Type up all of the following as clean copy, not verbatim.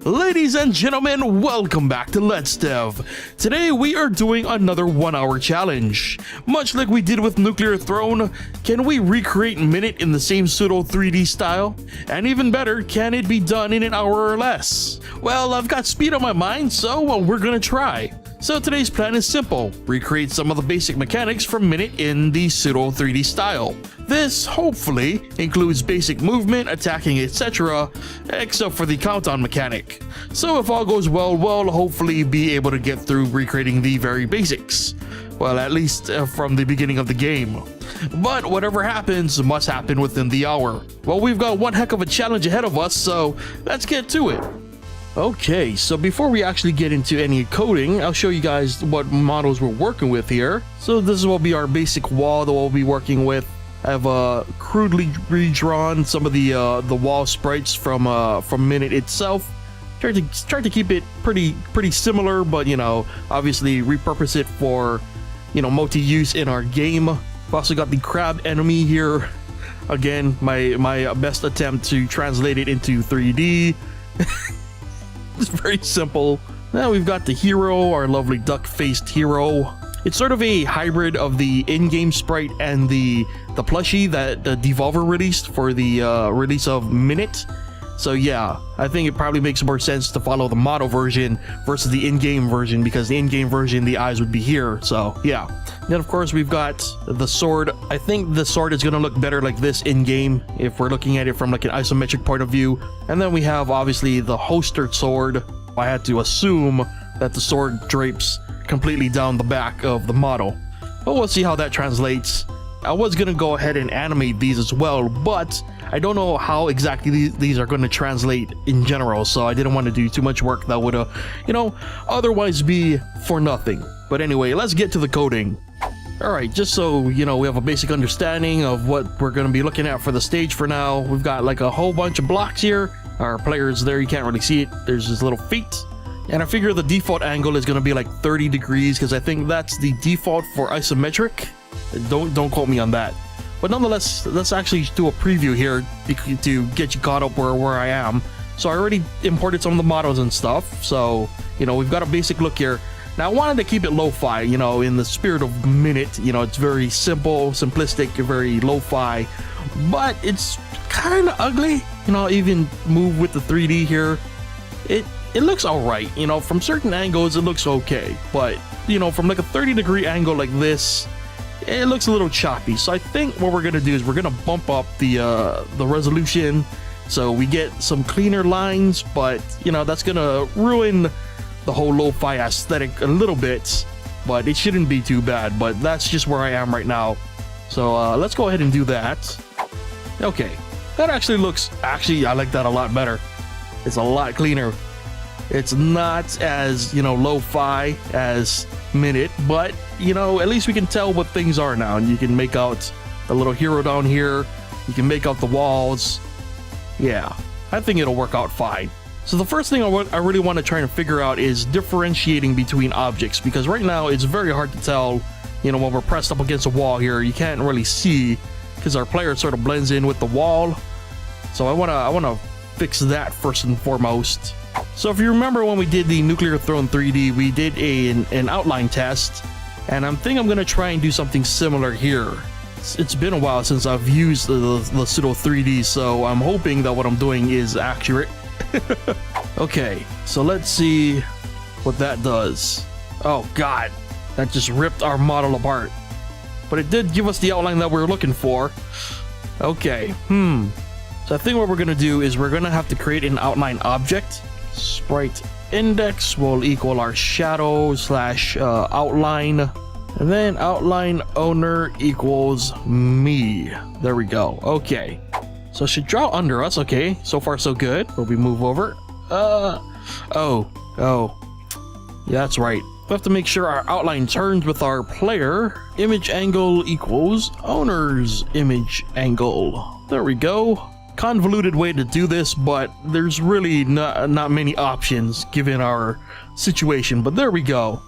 Ladies and gentlemen, welcome back to Let's Dev. Today we are doing another 1-hour challenge. Much like we did with Nuclear Throne, can we recreate Minit in the same pseudo 3D style? And even better, can it be done in an hour or less? Well, I've got speed on my mind, so we're gonna try. So today's plan is simple: recreate some of the basic mechanics from Minit in the pseudo 3D style. This, hopefully, includes basic movement, attacking, etc., except for the countdown mechanic. So if all goes well, we'll hopefully be able to get through recreating the very basics. Well, at least from the beginning of the game. But whatever happens must happen within the hour. Well, we've got one heck of a challenge ahead of us, so let's get to it. Okay, so before we actually get into any coding, I'll show you guys what models we're working with here. So this will be our basic wall that we'll be working with. I've crudely redrawn some of the wall sprites from Minit itself. Tried to keep it pretty similar, but obviously repurpose it for multi-use in our game. I've also got the crab enemy here. Again, my best attempt to translate it into 3D. It's very simple. Now we've got the hero, our lovely duck-faced hero. It's sort of a hybrid of the in-game sprite and the plushie that Devolver released for the release of Minit. So yeah, I think it probably makes more sense to follow the model version versus the in-game version, because the in-game version, the eyes would be here. So yeah. Then of course we've got the sword. I think the sword is gonna look better like this in-game if we're looking at it from like an isometric point of view. And then we have obviously the holstered sword. I had to assume that the sword drapes completely down the back of the model, but we'll see how that translates. I was gonna go ahead and animate these as well, but I don't know how exactly these are going to translate in general, so I didn't want to do too much work that would otherwise be for nothing. But anyway, let's get to the coding. Alright, just so we have a basic understanding of what we're going to be looking at for the stage for now. We've got like a whole bunch of blocks here. Our player's there, you can't really see it. There's his little feet. And I figure the default angle is going to be like 30 degrees, because I think that's the default for isometric. Don't quote me on that. But nonetheless, let's actually do a preview here to get you caught up where I am. So I already imported some of the models and stuff. So, we've got a basic look here. Now I wanted to keep it lo-fi, in the spirit of Minit. It's very simple, simplistic, very lo-fi. But it's kind of ugly. Even move with the 3D here. It looks alright. From certain angles it looks okay. But, from like a 30-degree angle like this, it looks a little choppy. So I think what we're gonna do is we're gonna bump up the resolution so we get some cleaner lines, but that's gonna ruin the whole lo-fi aesthetic a little bit, but it shouldn't be too bad. But that's just where I am right now. So let's go ahead and do that. Okay, that actually looks, I like that a lot better. It's a lot cleaner. It's not as lo-fi as Minit, but at least we can tell what things are now, and you can make out the little hero down here. You can make out the walls. Yeah, I think it'll work out fine. So the first thing I really want to try and figure out is differentiating between objects, because right now it's very hard to tell. When we're pressed up against a wall here, you can't really see because our player sort of blends in with the wall. So I wanna fix that first and foremost. So if you remember when we did the Nuclear Throne 3D, we did an outline test, and I'm going to try and do something similar here. It's been a while since I've used the pseudo 3D, so I'm hoping that what I'm doing is accurate. Okay, so let's see what that does. Oh god, that just ripped our model apart. But it did give us the outline that we were looking for. Okay, so I think what we're going to do is we're going to have to create an outline object. Sprite index will equal our shadow / outline, and then outline owner equals me. There we go. Okay, so it should draw under us. Okay, so far so good. Where we move over, oh yeah, that's right. We have to make sure our outline turns with our player. Image angle equals owner's image angle. There we go. Convoluted way to do this, but there's really not many options given our situation. But there we go.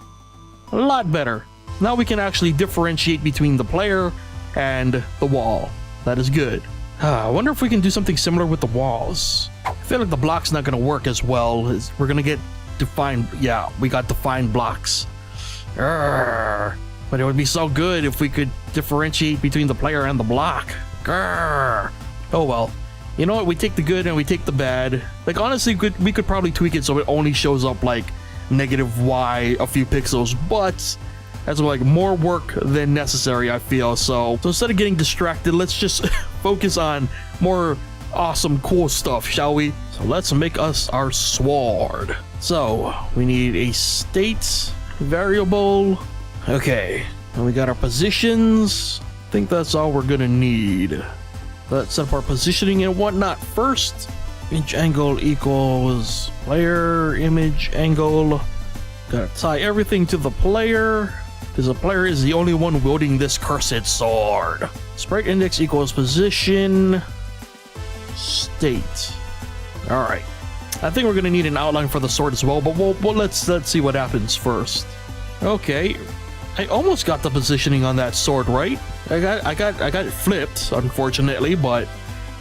A lot better. Now we can actually differentiate between the player and the wall. That is good. I wonder if we can do something similar with the walls. I feel like the block's not gonna work as well. We're gonna get defined. Yeah, we got defined blocks. Grr. But it would be so good if we could differentiate between the player and the block. Grr. Oh well. You know what? We take the good and we take the bad. Like honestly, we could probably tweak it so it only shows up like -y a few pixels, but that's like more work than necessary, I feel. So instead of getting distracted, let's just focus on more awesome, cool stuff, shall we? So let's make us our sword. So we need a state variable. Okay, and we got our positions. I think that's all we're gonna need. Let's set up our positioning and whatnot first. Image angle equals player image angle. Gotta tie everything to the player, because the player is the only one wielding this cursed sword. Sprite index equals position state. All right. I think we're gonna need an outline for the sword as well, but let's see what happens first. Okay, I almost got the positioning on that sword right. I got it flipped, unfortunately, but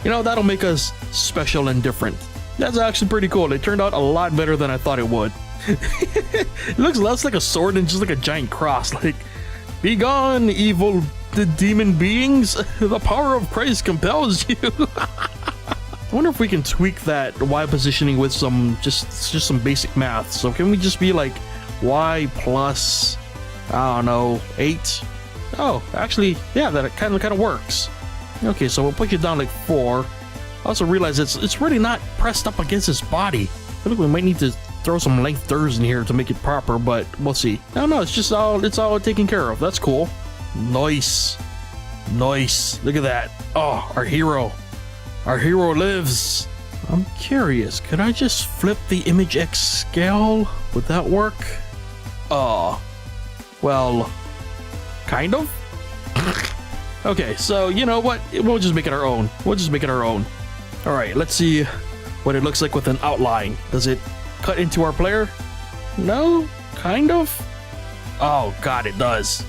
you know, that'll make us special and different. That's actually pretty cool. It turned out a lot better than I thought it would. It looks less like a sword and just like a giant cross. Like, be gone, evil demon beings. The power of Christ compels you. I wonder if we can tweak that Y positioning with some just some basic math. So can we just be like Y plus, I don't know, 8? Oh, actually, yeah, that kind of works. Okay, so we'll put you down like 4. I also realize it's really not pressed up against his body. I feel like we might need to throw some lengthers in here to make it proper, but we'll see. No, it's all taken care of. That's cool. Nice. Look at that. Oh, our hero lives. I'm curious, could I just flip the image X scale? Would that work? Well, kind of. Okay, so you know what? We'll just make it our own. All right, let's see what it looks like with an outline. Does it cut into our player? No, kind of. Oh God, it does.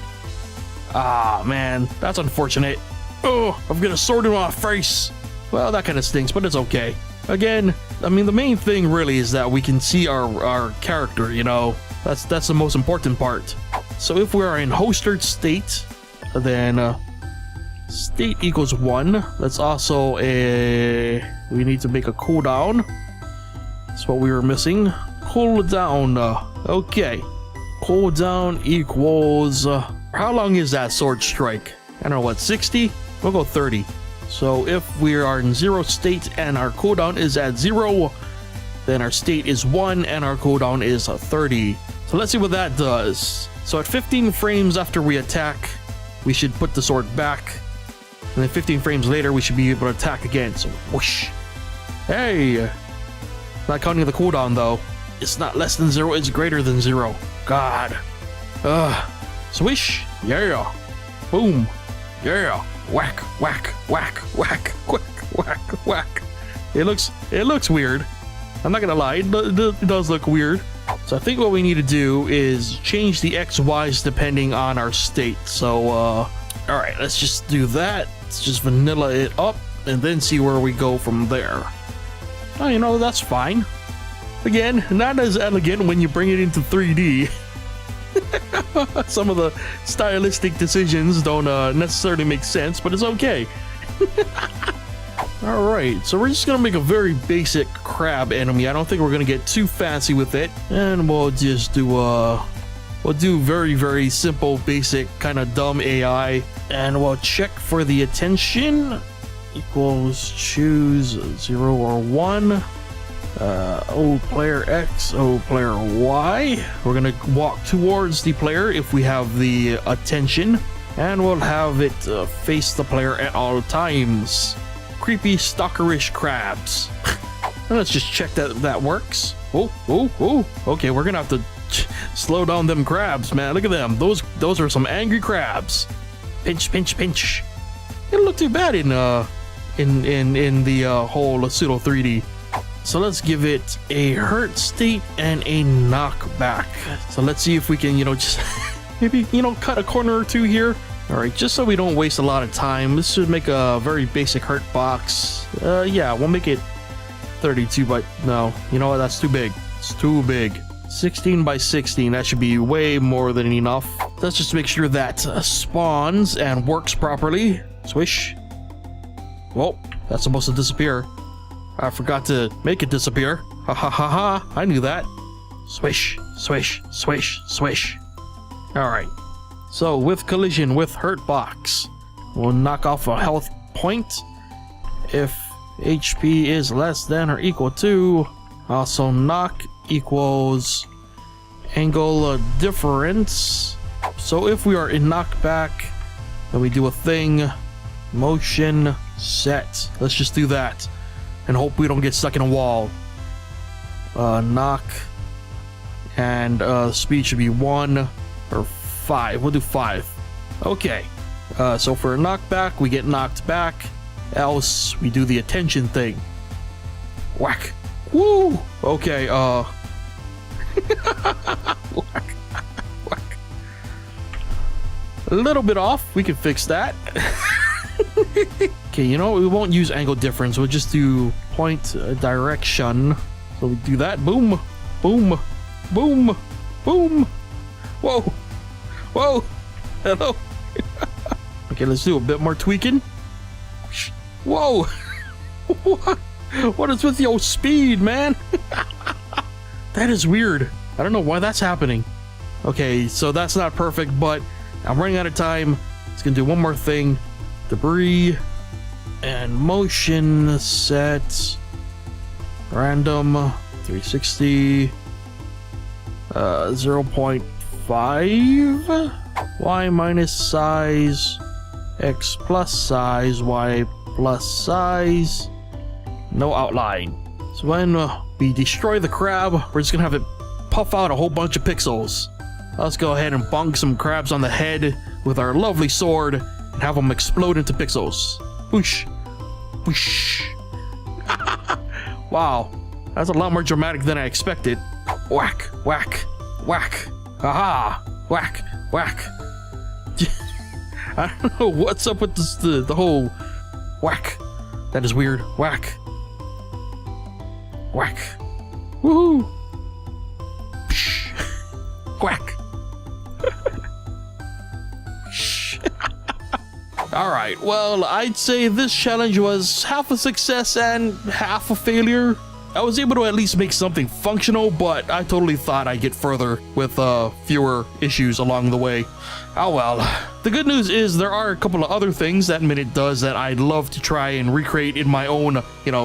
Ah, man, that's unfortunate. Oh, I've got a sword in my face. Well, that kind of stinks, but it's okay. Again, I mean, the main thing really is that we can see our character, you know. That's the most important part. So if we are in hostered state, then state equals 1. That's also we need to make a cooldown. That's what we were missing. Cooldown. Okay. Cooldown equals how long is that sword strike? I don't know, what, 60? We'll go 30. So if we are in 0 state and our cooldown is at 0, then our state is 1 and our cooldown is 30. So let's see what that does. So at 15 frames after we attack, we should put the sword back. And then 15 frames later, we should be able to attack again. So whoosh. Hey! Not counting the cooldown though. It's not less than 0, it's greater than 0. God. Swish. Yeah. Boom. Yeah. Whack, whack, whack, whack, whack, whack, whack. It looks weird. I'm not gonna lie, it does look weird. So I think what we need to do is change the XYs depending on our state. So, all right, let's just do that. Let's just vanilla it up and then see where we go from there. Oh, you know, that's fine. Again, not as elegant when you bring it into 3D. Some of the stylistic decisions don't necessarily make sense, but it's okay. Alright, so we're just gonna make a very basic crab enemy. I don't think we're gonna get too fancy with it. And we'll just do very, very simple, basic, kind of dumb AI. And we'll check for the attention. Equals choose 0 or 1. O player X, O player Y. We're gonna walk towards the player if we have the attention, and we'll have it face the player at all times. Creepy stalkerish crabs. Let's just check that works. Oh. Okay, we're gonna have to slow down them crabs, man. Look at them. Those are some angry crabs. Pinch. It don't look too bad in the whole pseudo 3D. So let's give it a hurt state and a knockback. So let's see if we can, just maybe, cut a corner or two here. All right, just so we don't waste a lot of time, this should make a very basic hurt box. Yeah, we'll make it 32 by... No, you know what? That's too big. It's too big. 16 by 16. That should be way more than enough. Let's just make sure that spawns and works properly. Swish. Whoa, that's supposed to disappear. I forgot to make it disappear. Ha ha ha ha. I knew that. Swish, swish, swish, swish. Alright. So with collision with hurt box, we'll knock off a health point. If HP is less than or equal to, also knock equals angle difference. So if we are in knockback, then we do a thing, motion set. Let's just do that and hope we don't get stuck in a wall. Knock, and speed should be 1 or 5. We'll do 5. Okay. So for a knockback, we get knocked back. Else, we do the attention thing. Whack. Woo! Okay, whack. Whack. A little bit off. We can fix that. Okay, you know what? We won't use angle difference. We'll just do point direction. So we do that. Boom. Boom. Boom. Boom. Whoa. Whoa. Hello. Okay, let's do a bit more tweaking. Whoa. What is with your speed, man? That is weird. I don't know why that's happening. Okay, so that's not perfect, but I'm running out of time. It's gonna do one more thing. Debris and motion set. Random 360. 0.5. Y minus size. X plus size. Y plus size. No outline. So when we destroy the crab, we're just gonna have it puff out a whole bunch of pixels. Let's go ahead and bonk some crabs on the head with our lovely sword and have them explode into pixels. Whoosh. Whoosh. Wow. That's a lot more dramatic than I expected. Whack, whack, whack. Aha! Whack, whack. I don't know what's up with this, the whole whack. That is weird. Whack. Whack. Woohoo! Psh. Whack. Alright, well, I'd say this challenge was half a success and half a failure. I was able to at least make something functional, but I totally thought I'd get further with fewer issues along the way. Oh well. The good news is there are a couple of other things that Minit does that I'd love to try and recreate in my own,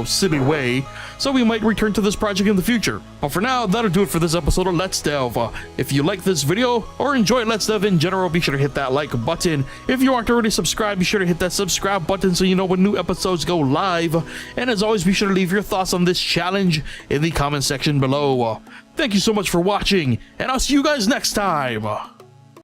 silly way. So we might return to this project in the future. But for now, that'll do it for this episode of Let's Delve. If you like this video or enjoy Let's Delve in general, be sure to hit that like button. If you aren't already subscribed, be sure to hit that subscribe button so you know when new episodes go live. And as always, be sure to leave your thoughts on this challenge in the comment section below. Thank you so much for watching, and I'll see you guys next time.